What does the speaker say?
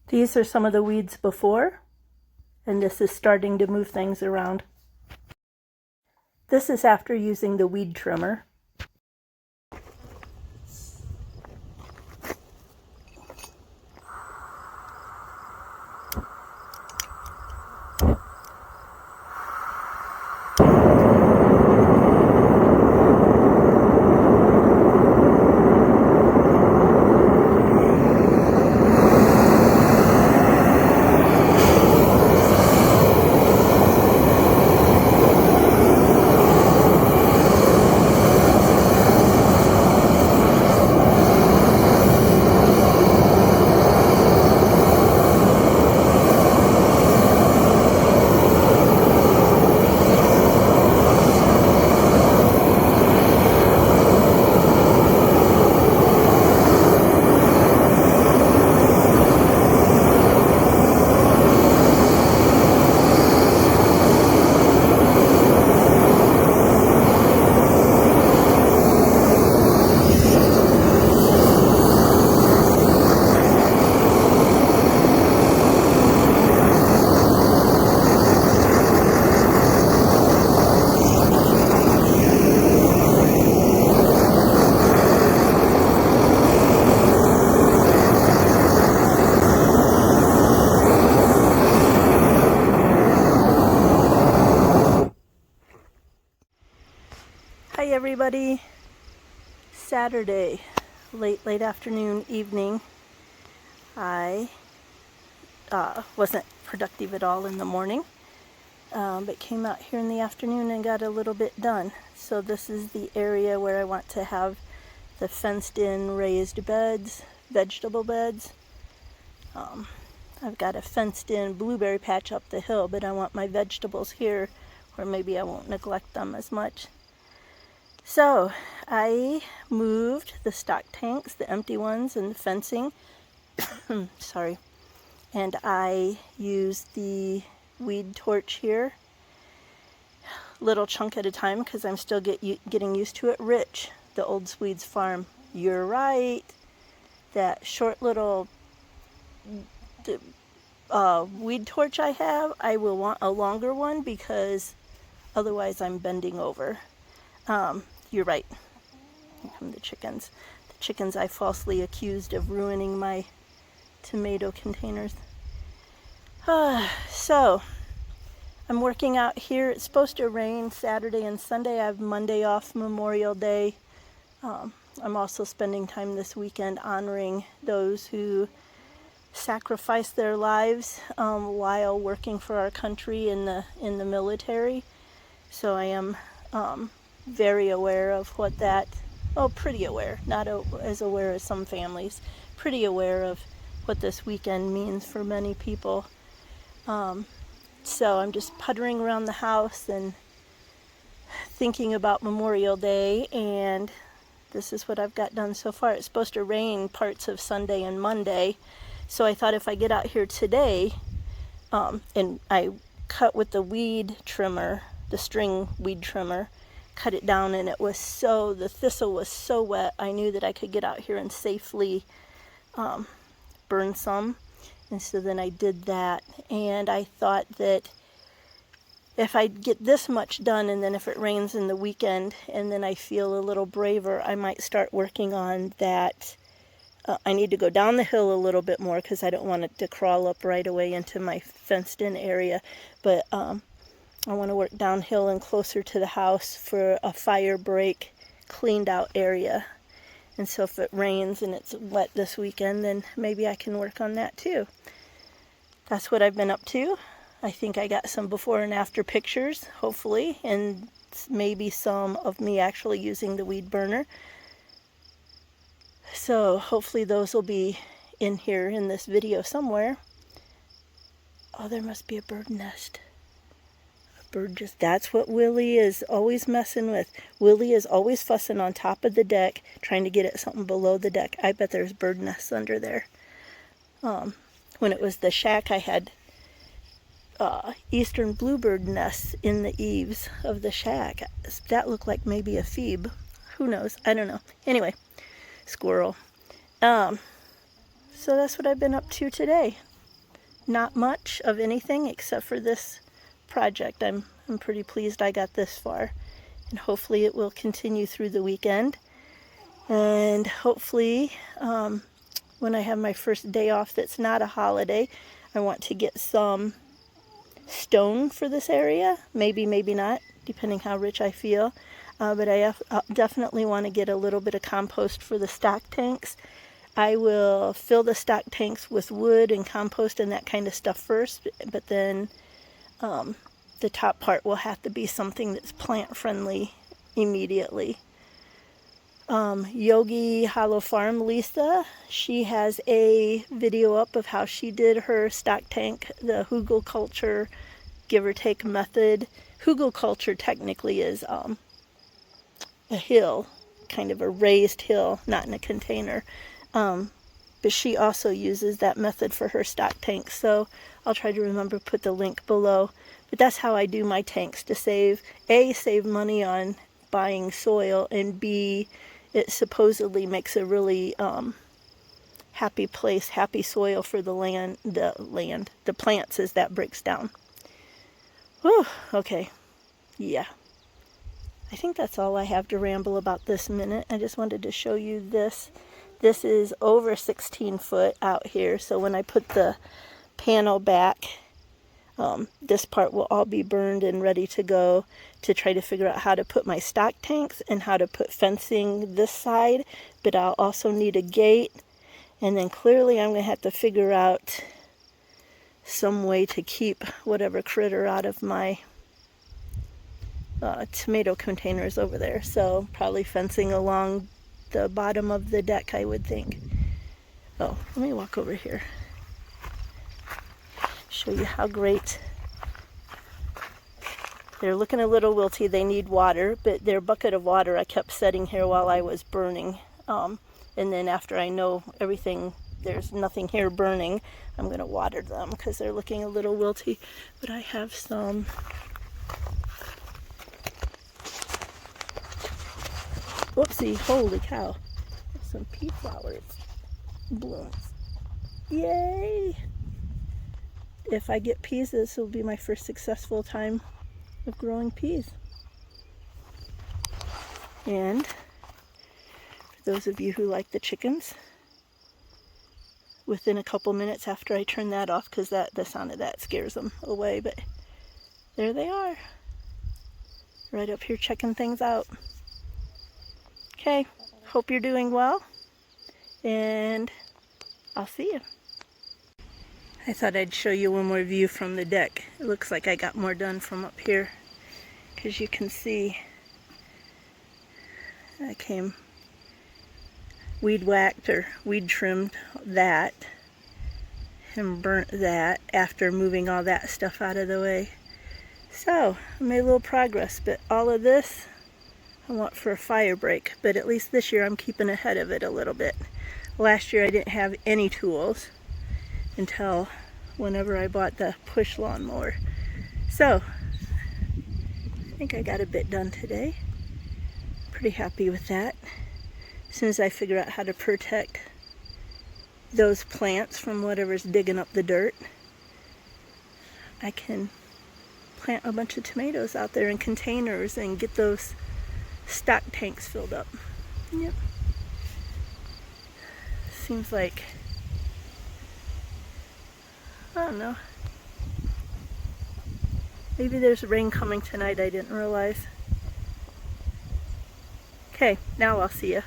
These are some of the weeds before, and this is starting to move things around. This is after using the weed trimmer. Hi everybody. Saturday, late afternoon, evening. I wasn't productive at all in the morning, but came out here in the afternoon and got a little bit done. So this is the area where I want to have the fenced in raised beds, vegetable beds. I've got a fenced in blueberry patch up the hill, but I want my vegetables here where maybe I won't neglect them as much. So I moved the stock tanks, the empty ones, and the fencing. Sorry. And I used the weed torch here, little chunk at a time, because I'm still getting used to it. Rich, the Old Swedes farm. You're right. That short little weed torch I have, I will want a longer one because otherwise I'm bending over. You're right. Here come the chickens. The chickens I falsely accused of ruining my tomato containers. So, I'm working out here. It's supposed to rain Saturday and Sunday. I have Monday off, Memorial Day. I'm also spending time this weekend honoring those who sacrificed their lives while working for our country in the military. So I am very aware of what that, pretty aware, not as aware as some families, pretty aware of what this weekend means for many people. So I'm just puttering around the house and thinking about Memorial Day, and this is what I've got done so far. It's supposed to rain parts of Sunday and Monday, so I thought if I get out here today, and I cut with the weed trimmer, the string weed trimmer, cut it down, and the thistle was so wet, I knew that I could get out here and safely burn some. And so then I did that, and I thought that if I get this much done, and then if it rains in the weekend and then I feel a little braver, I might start working on that. I need to go down the hill a little bit more because I don't want it to crawl up right away into my fenced in area, but I want to work downhill and closer to the house for a fire break, cleaned out area. And so if it rains and it's wet this weekend, then maybe I can work on that too. That's what I've been up to. I think I got some before and after pictures, hopefully, and maybe some of me actually using the weed burner. So hopefully those will be in here in this video somewhere. Oh, there must be a bird nest. That's what Willie is always messing with. Willie is always fussing on top of the deck, trying to get at something below the deck. I bet there's bird nests under there. When it was the shack, I had eastern bluebird nests in the eaves of the shack. That looked like maybe a phoebe. Who knows? I don't know. Anyway, squirrel. So that's what I've been up to today. not much of anything except for this project. I'm pretty pleased I got this far, and hopefully it will continue through the weekend. And hopefully when I have my first day off that's not a holiday, I want to get some stone for this area. Maybe, maybe not, depending how rich I feel. But I definitely want to get a little bit of compost for the stock tanks. I will fill the stock tanks with wood and compost and that kind of stuff first, but then the top part will have to be something that's plant friendly immediately. Yogi Hollow Farm Lisa, she has a video up of how she did her stock tank, the hugelkultur give or take method. Hugelkultur technically is a hill, kind of a raised hill, not in a container. But she also uses that method for her stock tanks, so I'll try to remember to put the link below. But that's how I do my tanks, to save money on buying soil, and B, it supposedly makes a really happy place, happy soil for the plants as that breaks down. Whew, okay, yeah. I think that's all I have to ramble about this minute. I just wanted to show you this. This is over 16 foot out here, so when I put the panel back, this part will all be burned and ready to go, to try to figure out how to put my stock tanks and how to put fencing this side. But I'll also need a gate, and then clearly I'm going to have to figure out some way to keep whatever critter out of my tomato containers over there. So probably fencing along the bottom of the deck, I would think. Oh, let me walk over here, show you how great. They're looking a little wilty, they need water, but their bucket of water I kept setting here while I was burning. And then after I know everything, there's nothing here burning, I'm going to water them because they're looking a little wilty. But I have some whoopsie, holy cow. Some pea flowers blooms. Yay! If I get peas, this will be my first successful time of growing peas. And for those of you who like the chickens, within a couple minutes after I turn that off, because the sound of that scares them away, but there they are, right up here checking things out. Okay, hope you're doing well, and I'll see you. I thought I'd show you one more view from the deck. It looks like I got more done from up here, because you can see I came weed whacked or weed trimmed that and burnt that after moving all that stuff out of the way. So I made a little progress, but all of this I want for a fire break, but at least this year I'm keeping ahead of it a little bit. Last year I didn't have any tools until whenever I bought the push lawnmower. So I think I got a bit done today. Pretty happy with that. As soon as I figure out how to protect those plants from whatever's digging up the dirt, I can plant a bunch of tomatoes out there in containers and get those stock tanks filled up. Yep. Seems like, I don't know, maybe there's rain coming tonight I didn't realize. Okay, now I'll see ya.